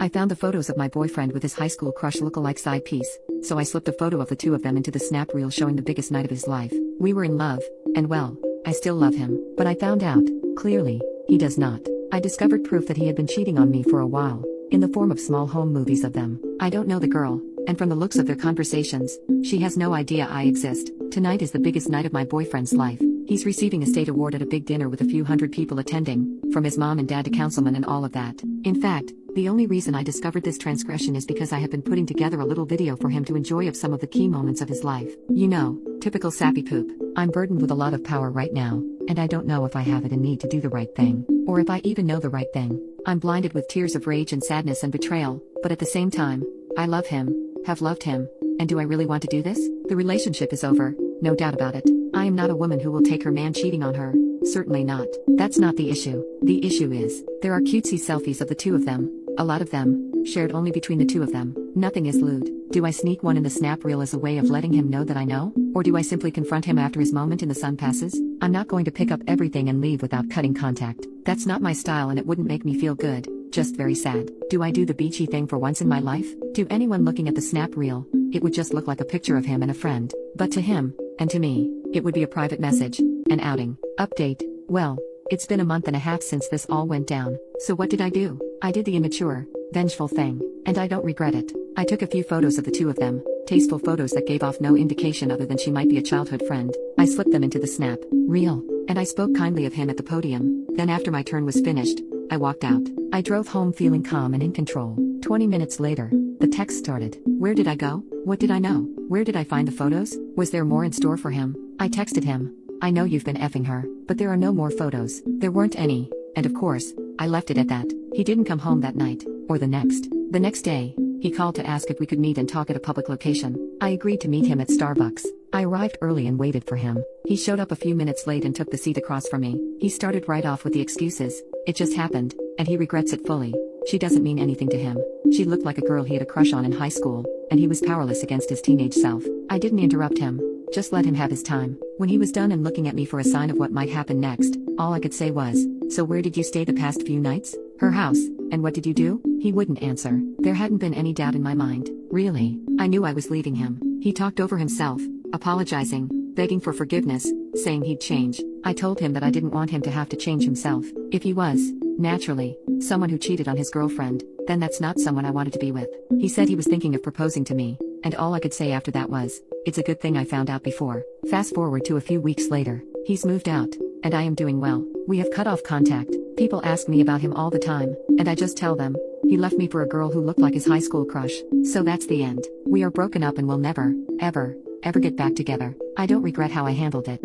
I found the photos of my boyfriend with his high school crush look-alike side piece, so I slipped a photo of the two of them into the snap reel showing the biggest night of his life. We were in love, and well, I still love him, but I found out, clearly, he does not. I discovered proof that he had been cheating on me for a while, in the form of small home movies of them. I don't know the girl, and from the looks of their conversations, she has no idea I exist. Tonight is the biggest night of my boyfriend's life. He's receiving a state award at a big dinner with a few hundred people attending, from his mom and dad to councilmen and all of that. In fact, the only reason I discovered this transgression is because I have been putting together a little video for him to enjoy of some of the key moments of his life. You know, typical sappy poop. I'm burdened with a lot of power right now, and I don't know if I have it in me to do the right thing, or if I even know the right thing. I'm blinded with tears of rage and sadness and betrayal, but at the same time, I love him, have loved him, and do I really want to do this? The relationship is over, no doubt about it. I am not a woman who will take her man cheating on her, certainly not. That's not the issue. The issue is, there are cutesy selfies of the two of them, a lot of them, shared only between the two of them. Nothing is lewd. Do I sneak one in the snap reel as a way of letting him know that I know? Or do I simply confront him after his moment in the sun passes? I'm not going to pick up everything and leave without cutting contact. That's not my style and it wouldn't make me feel good, just very sad. Do I do the beachy thing for once in my life? To anyone looking at the snap reel, it would just look like a picture of him and a friend. But to him, and to me, it would be a private message, an outing. Update. Well, it's been a month and a half since this all went down. So what did I do? I did the immature, vengeful thing, and I don't regret it. I took a few photos of the two of them, tasteful photos that gave off no indication other than she might be a childhood friend. I slipped them into the snap reel, and I spoke kindly of him at the podium. Then after my turn was finished, I walked out. I drove home feeling calm and in control. 20 minutes later, the text started. Where did I go? What did I know? Where did I find the photos? Was there more in store for him? I texted him. I know you've been effing her, but there are no more photos. There weren't any. And of course, I left it at that. He didn't come home that night, or the next. The next day, he called to ask if we could meet and talk at a public location. I agreed to meet him at Starbucks. I arrived early and waited for him. He showed up a few minutes late and took the seat across from me. He started right off with the excuses. It just happened, and he regrets it fully. She doesn't mean anything to him. She looked like a girl he had a crush on in high school, and he was powerless against his teenage self. I didn't interrupt him. Just let him have his time. When he was done and looking at me for a sign of what might happen next, all I could say was, "So where did you stay the past few nights?" "Her house." "And what did you do?" He wouldn't answer. There hadn't been any doubt in my mind. Really. I knew I was leaving him. He talked over himself, apologizing, begging for forgiveness, saying he'd change. I told him that I didn't want him to have to change himself. If he was, naturally, someone who cheated on his girlfriend, then that's not someone I wanted to be with. He said he was thinking of proposing to me, and all I could say after that was, "It's a good thing I found out before." Fast forward to a few weeks later, he's moved out, and I am doing well. We have cut off contact. People ask me about him all the time, and I just tell them, he left me for a girl who looked like his high school crush. So that's the end. We are broken up and will never, ever, ever get back together. I don't regret how I handled it.